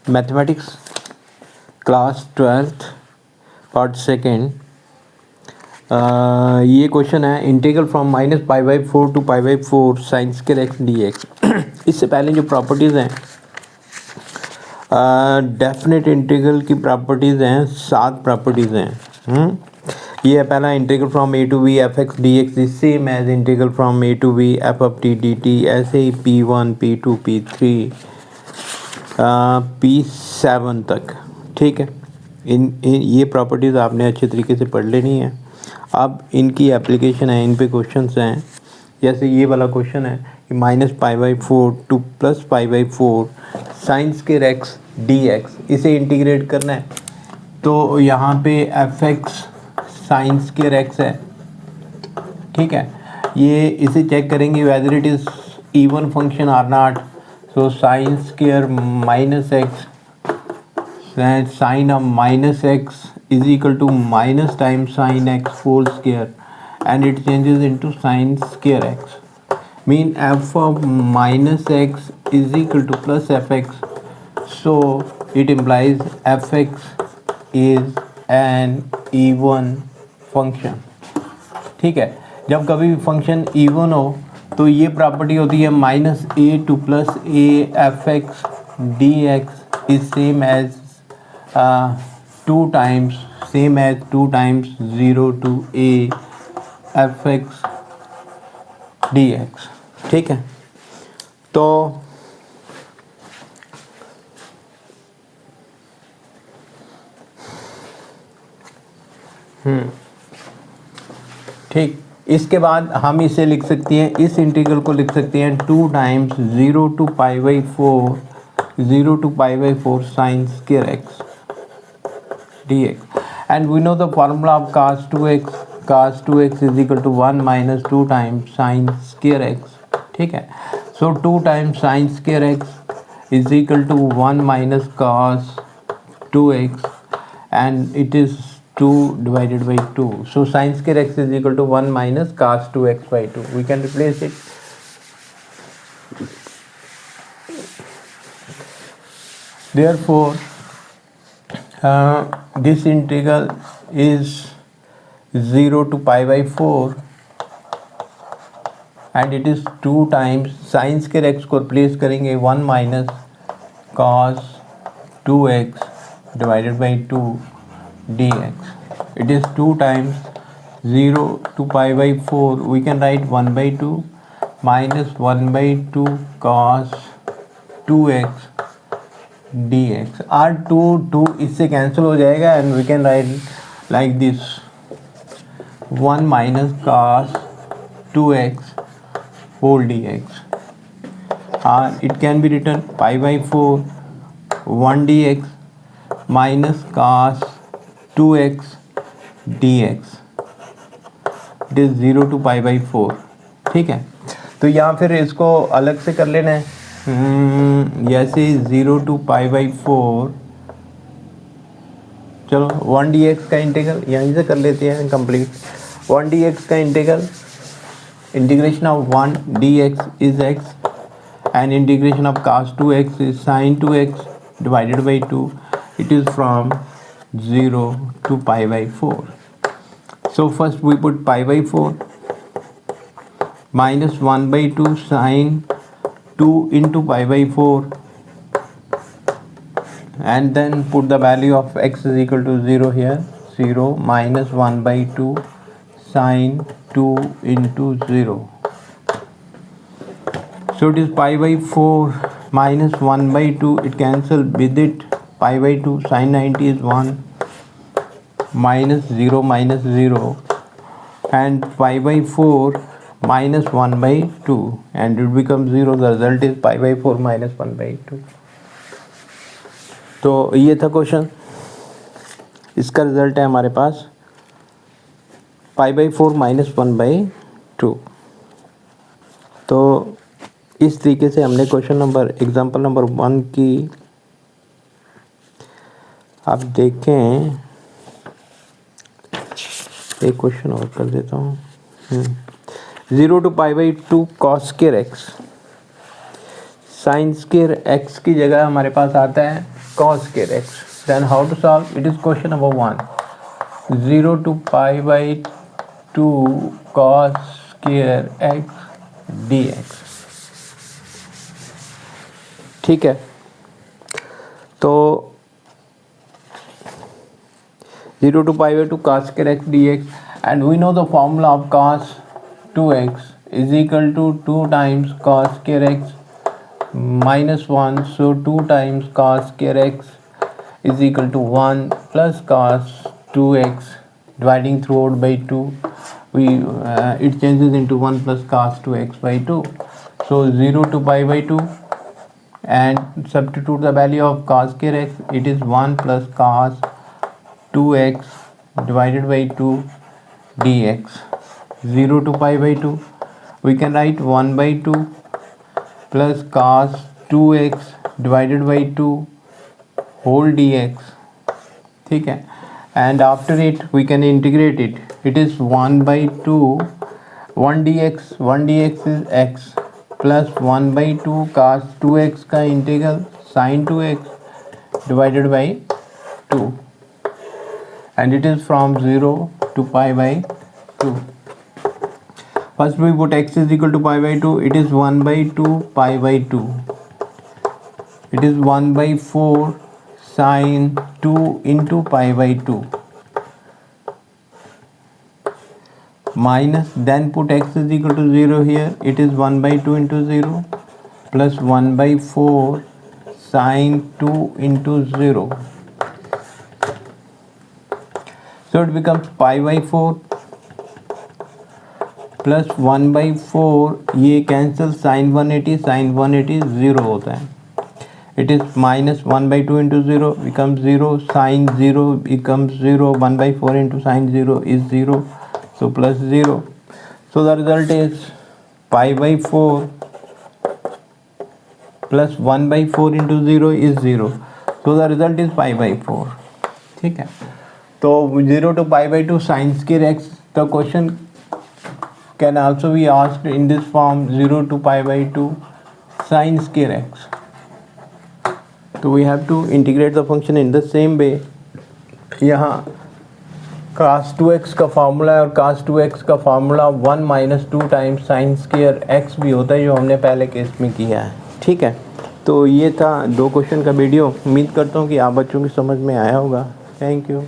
Mathematics class 12th part second. ये question है integral from -π/4 to π/4 sine square x d x. इससे पहले जो प्रॉपर्टीज़ हैं, डेफिनेट इंटीग्रल की प्रॉपर्टीज़ हैं, 7 प्रॉपर्टीज़ हैं। ये है पहला, integral from a to b f x d x is same as integral from a to b f of t d t. ऐसे ही P1 P2 P3 P7 तक, ठीक है। इन ये प्रॉपर्टीज़ आपने अच्छे तरीके से पढ़ लेनी है। अब इनकी एप्लीकेशन है, इन पे क्वेश्चंस हैं। जैसे ये वाला क्वेश्चन है कि -π/4 to +π/4 sine square x d x, इसे इंटीग्रेट करना है। तो यहाँ पे f x sine square x है, ठीक है। ये इसे चेक करेंगे whether it is even function or not. So sine square minus x, sine of minus x is equal to minus time sine x whole square and it changes into sine square x. Mean f of minus x is equal two plus F x, so it implies F x is an even function, ठीक है। जब कभी भी function even हो तो ये property होती है -a to +a f x d x is same as 2 times 0 to a f x d x, ठीक है। तो ठीक, इसके बाद हम इसे लिख सकते हैं, इस इंटीग्रल को लिख सकते हैं 2 times 0 to π/4 sine square x d x. And we know the formula of cos 2x is equal to 1 - 2 times sine square x, ठीक है। So 2 times sine square x is equal to 1 - cos 2x and it is 2 divided by 2. So sin square x is equal to 1 minus cos 2x by 2. We can replace it. Therefore, this integral is 0 to π/4 and it is 2 times sin square x को replace करेंगे 1 minus cos 2x divided by 2 dx. It is 2 times 0 to π/4. We can write 1/2 minus 1/2 cos 2x dx. R 2 इससे cancel हो जाएगा and we can write like this 1 minus cos 2x whole dx. It can be written π/4 1 dx minus cos 2x dx, it is 0 to π/4, ठीक है। तो यहाँ फिर इसको अलग से कर लेना है। जैसे 0 to π/4, चलो 1 dx का इंटीग्रल यहीं से कर लेते हैं कंप्लीट। 1 dx का integration of 1 dx is x and integration of cos 2x is sin 2x divided by 2. It is from 0 to π/4. So first we put π/4 minus 1/2 sin 2 into π/4 and then put the value of x is equal to 0 here. 0 minus 1/2 sin 2 into 0. So it is π/4 minus 1/2, it cancel with it, π/2 sin 90 is 1 minus 0 and π/4 minus 1/2 and it becomes 0. The result is π/4 minus 1/2. तो ये था question, इसका result है हमारे पास π/4 minus 1/2। तो इस तरीके से हमने क्वेश्चन नंबर एग्जाम्पल नंबर 1 की, आप देखें, एक क्वेश्चन और कर देता हूँ। 0 to π/2 cos square x sine square x की जगह हमारे पास आता है cos square x. Then how to solve, it is question number 1, 0 to π/2 cos square x dx। ठीक है, तो 0 to π/2 cos square x dx, and we know the formula of cos 2x is equal to 2 times cos square x minus 1. So 2 times cos square x is equal to 1 plus cos 2x dividing throughout by 2. It changes into 1 plus cos 2x by 2. So 0 to π/2, and substitute the value of cos square x, it is 1 plus cos 2x divided by 2 dx. 0 to π/2, we can write 1 by 2 plus cos 2x divided by 2 whole dx. ठीक है, and after it we can integrate it. It is 1 by 2, 1 dx is x plus 1 by 2 cos 2x का integral sin 2x divided by 2, and it is from 0 to π/2. First we put x is equal to π/2. It is 1 by 2 π/2. It is 1 by 4 sin 2 into π/2 minus, then put x is equal to 0 here. It is 1 by 2 into 0 plus 1 by 4 sin 2 into 0. So it becomes π/4 plus 1 by 4, ये cancel, sin 180 0 होता है. It is minus 1 by 2 into 0 becomes 0, sin 0 becomes 0, 1 by 4 into sin 0 is 0, so plus 0. So the result is π/4 plus 1 by 4 into 0 is 0. So the result is π/4. ठीक है, तो 0 to π/2 sin square x, the question can also be asked in this form, 0 to π/2 sin square x. So we have to integrate the function in the same way. यहाँ cos 2x का formula है और cos 2x का formula 1 minus 2 times sin square x भी होता है, जो हमने पहले केस में किया है. ठीक है, तो ये था 2 क्वेश्चन का वीडियो. उम्मीद करता हूँ कि आप बच्चों की समझ में आया होगा. Thank you.